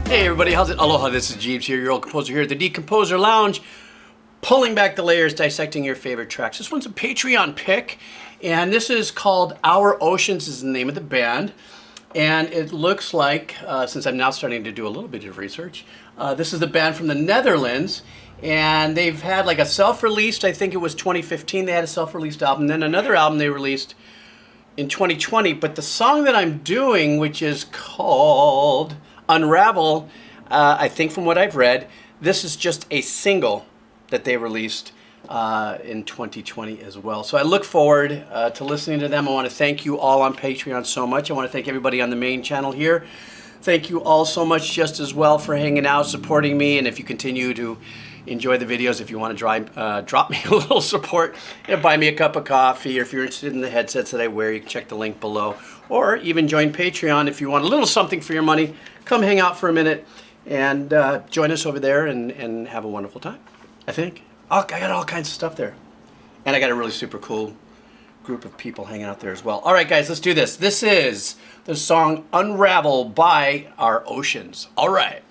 Hey everybody, how's it? Aloha, this is Geebz here, your old composer here at the Decomposer Lounge, pulling back the layers, dissecting your favorite tracks. This one's a Patreon pick, and this is called Our Oceans is the name of the band. And it looks like, since I'm now starting to do a little bit of research, this is the band from the Netherlands, and they've had like a self-released, I think it was 2015, they had a self-released album, then another album they released in 2020, but the song that I'm doing, which is called Unravel, I think from what I've read, this is just a single that they released in 2020 as well. So I look forward to listening to them. I want to thank you all on Patreon so much. I want to thank everybody on the main channel here. Thank you all so much just as well for hanging out, supporting me, and if you continue to enjoy the videos, if you want to drop me a little support, buy me a cup of coffee, or if you're interested in the headsets that I wear, you can check the link below. Or even join Patreon if you want a little something for your money. Come hang out for a minute and join us over there and have a wonderful time, I think. Oh, I got all kinds of stuff there. And I got a really super cool group of people hanging out there as well. All right, guys, let's do this. This is the song Unravel by Our Oceans. All right.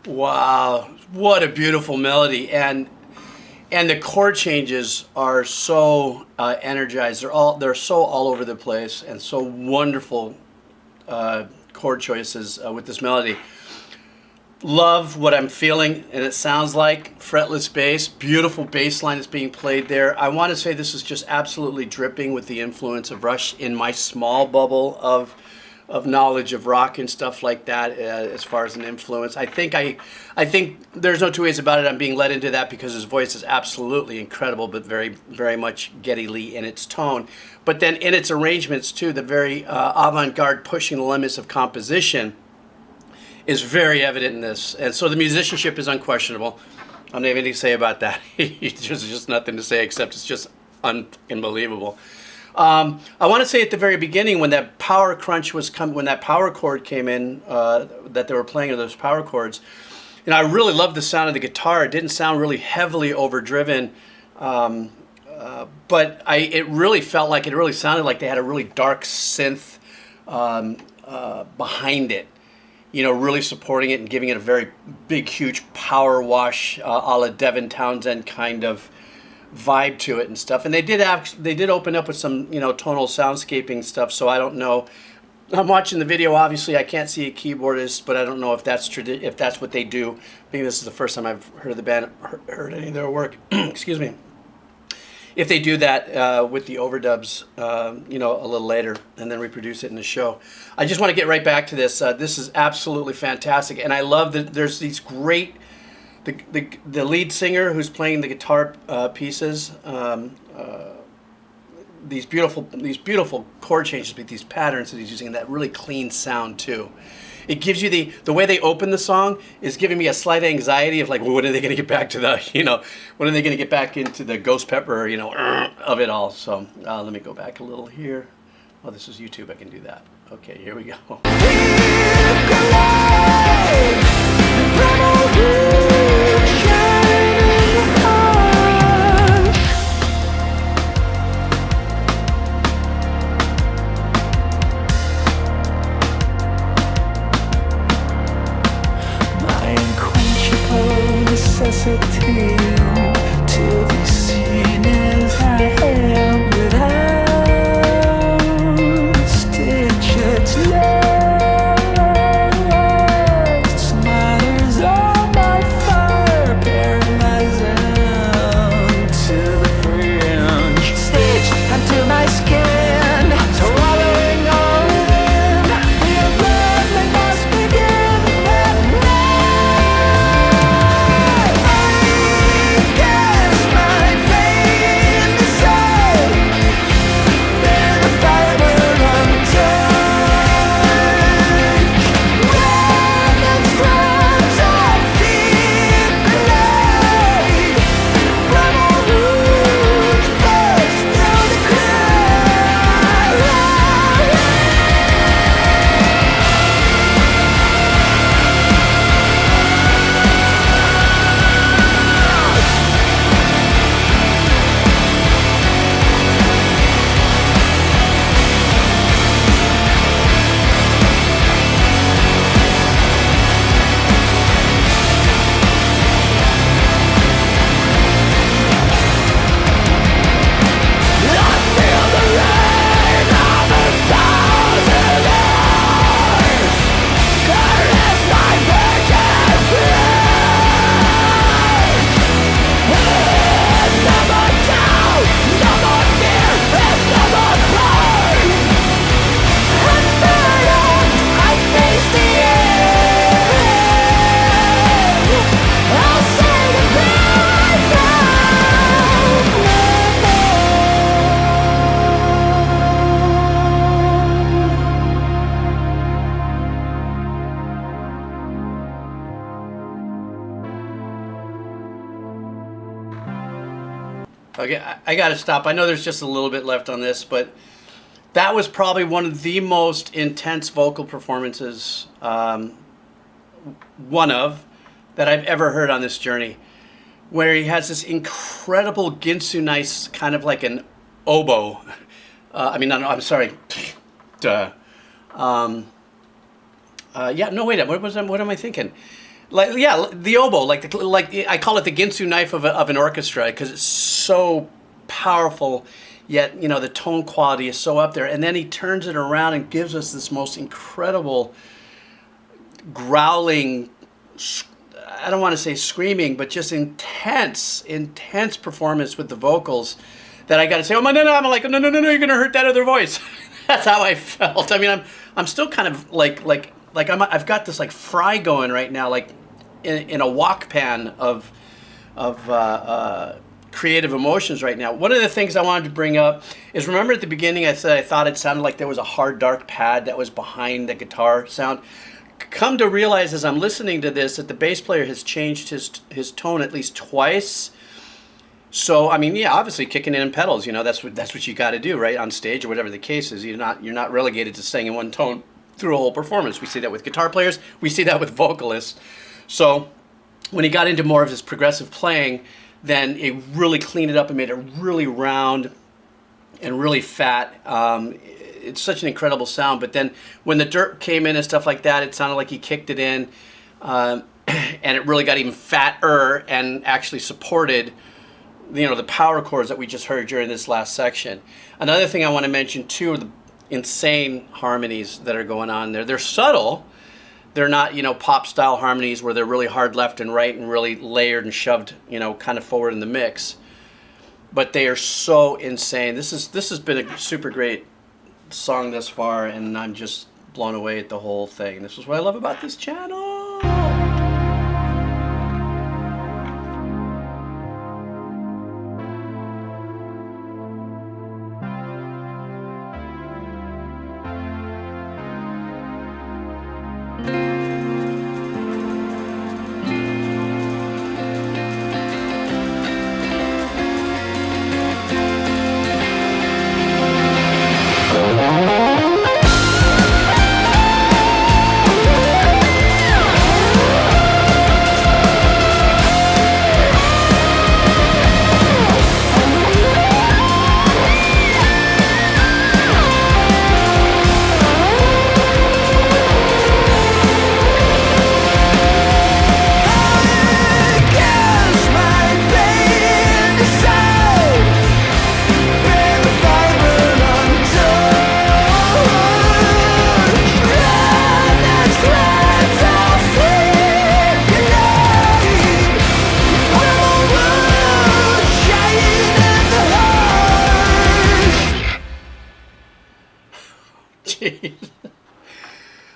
Wow, what a beautiful melody, and the chord changes are so energized. They're so all over the place, and so wonderful chord choices with this melody. Love what I'm feeling, and it sounds like fretless bass, beautiful bass line that's being played there. I want to say this is just absolutely dripping with the influence of Rush in my small bubble of knowledge of rock and stuff like that, as far as an influence. I think there's no two ways about it. I'm being led into that because his voice is absolutely incredible, but very, very much Geddy Lee in its tone. But then in its arrangements too, the very avant-garde, pushing the limits of composition is very evident in this. And so the musicianship is unquestionable. I don't have anything to say about that. There's just nothing to say except it's just unbelievable. I want to say at the very beginning, when that power crunch was when that power chord came in, that they were playing of those power chords, and I really loved the sound of the guitar. It didn't sound really heavily overdriven, but it really felt like, it really sounded like they had a really dark synth behind it, you know, really supporting it and giving it a very big, huge power wash, a la Devin Townsend kind of vibe to it and stuff. And they did open up with some, you know, tonal soundscaping stuff. So I don't know. I'm watching the video. Obviously, I can't see a keyboardist, but I don't know if that's what they do. I think this is the first time I've heard of the band, heard any of their work. Excuse me. If they do that with the overdubs, you know, a little later, and then reproduce it in the show. I just want to get right back to this. This is absolutely fantastic, and I love that there's these great. The lead singer who's playing the guitar pieces, these beautiful chord changes with these patterns that he's using, and that really clean sound too. It gives you the way they open the song is giving me a slight anxiety of like, well, when are they going to get back to the, you know, when are they going to get back into the ghost pepper, you know, of it all. So let me go back a little here. Oh, this is YouTube. I can do that. Okay, here we go. Feel alive. hesitate to be seen as I am without a stitch. It's lost. Smothers all my fire, paralyzing to the fringe. Stitched onto my skin, swallowing all in. The unraveling must begin at night. I guess my pain decide. Then the fiber untouched. When the thrones of fear collide, from a rouge burst through the crowd. Okay, I got to stop. I know there's just a little bit left on this, but that was probably one of the most intense vocal performances, one of, that I've ever heard on this journey, where he has this incredible Ginsu nice, kind of like an oboe. I'm sorry. Duh. Yeah, no, wait, what am I thinking? Like, yeah, the oboe, like I call it the Ginsu knife of an orchestra, because it's so powerful, yet, you know, the tone quality is so up there. And then he turns it around and gives us this most incredible growling, I don't want to say screaming, but just intense performance with the vocals that I got to say, no, I'm like, no, you're going to hurt that other voice. That's how I felt. I mean, I'm still kind of like I've got this like fry going right now, like in a wok pan of creative emotions right now. One of the things I wanted to bring up is, remember at the beginning I said I thought it sounded like there was a hard dark pad that was behind the guitar sound. Come to realize as I'm listening to this that the bass player has changed his tone at least twice. So I mean, yeah, obviously kicking in pedals, you know, that's what you got to do, right, on stage or whatever the case is. You're not relegated to staying in one tone through a whole performance. We see that with guitar players, we see that with vocalists. So when he got into more of his progressive playing, then it really cleaned it up and made it really round and really fat. It's such an incredible sound. But then when the dirt came in and stuff like that, it sounded like he kicked it in, and it really got even fatter and actually supported, you know, the power chords that we just heard during this last section. Another thing I want to mention too are the insane harmonies that are going on there. They're subtle. They're not, you know, pop style harmonies where they're really hard left and right and really layered and shoved, you know, kind of forward in the mix. But they are so insane. This has been a super great song thus far, and I'm just blown away at the whole thing. This is what I love about this channel.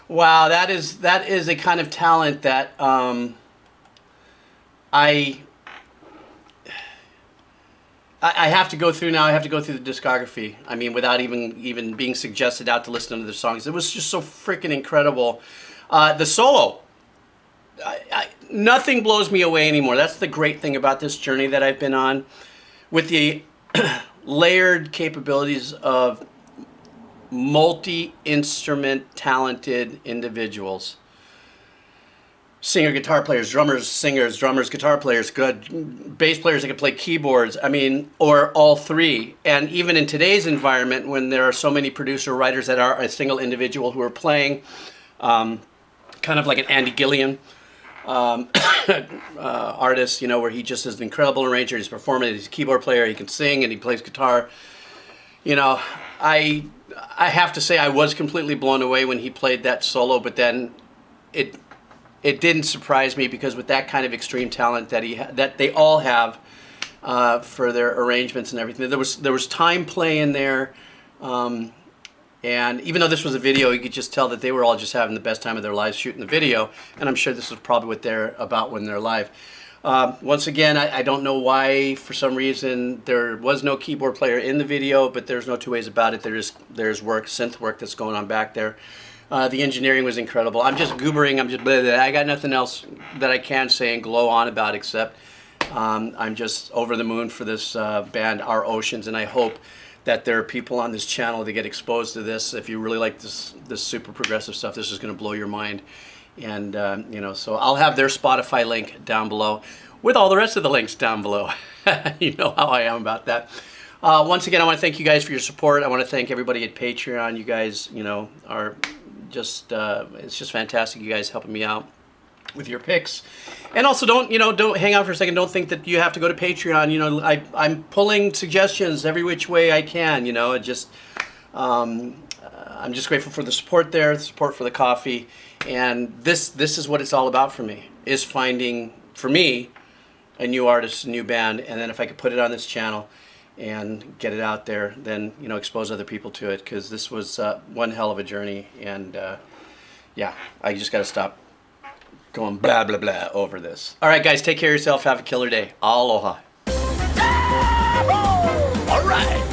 Wow, that is a kind of talent that I have to go through now. I have to go through the discography. I mean, without even being suggested out to listen to their songs. It was just so freaking incredible. The solo, nothing blows me away anymore. That's the great thing about this journey that I've been on, with the layered capabilities of multi-instrument talented individuals. Singer, guitar players, drummers, singers, drummers, guitar players, good bass players that can play keyboards. I mean, or all three. And even in today's environment, when there are so many producer writers that are a single individual who are playing, kind of like an Andy Gillian artist, you know, where he just is an incredible arranger. He's performing. He's a keyboard player. He can sing and he plays guitar. You know, I have to say I was completely blown away when he played that solo, but then it didn't surprise me, because with that kind of extreme talent that they all have for their arrangements and everything, there was time play in there, and even though this was a video, you could just tell that they were all just having the best time of their lives shooting the video, and I'm sure this is probably what they're about when they're live. Once again, I don't know why, for some reason, there was no keyboard player in the video, but there's no two ways about it. There's work, synth work that's going on back there. The engineering was incredible. I'm just goobering. I'm just blah, blah, blah. I got nothing else that I can say and glow on about, except I'm just over the moon for this band, Our Oceans, and I hope that there are people on this channel that get exposed to this. If you really like this super progressive stuff, this is going to blow your mind. And you know, so I'll have their Spotify link down below, with all the rest of the links down below. You know how I am about that. Once again, I want to thank you guys for your support. I want to thank everybody at Patreon. You guys, you know, are just it's just fantastic. You guys helping me out with your picks. And also, don't hang out for a second. Don't think that you have to go to Patreon. You know, I'm pulling suggestions every which way I can. You know, I'm just grateful for the support there, the support for the coffee, and this is what it's all about for me, is finding, for me, a new artist, a new band, and then if I could put it on this channel and get it out there, then, you know, expose other people to it, because this was one hell of a journey, and yeah, I just got to stop going blah, blah, blah over this. All right, guys, take care of yourself. Have a killer day. Aloha. All right.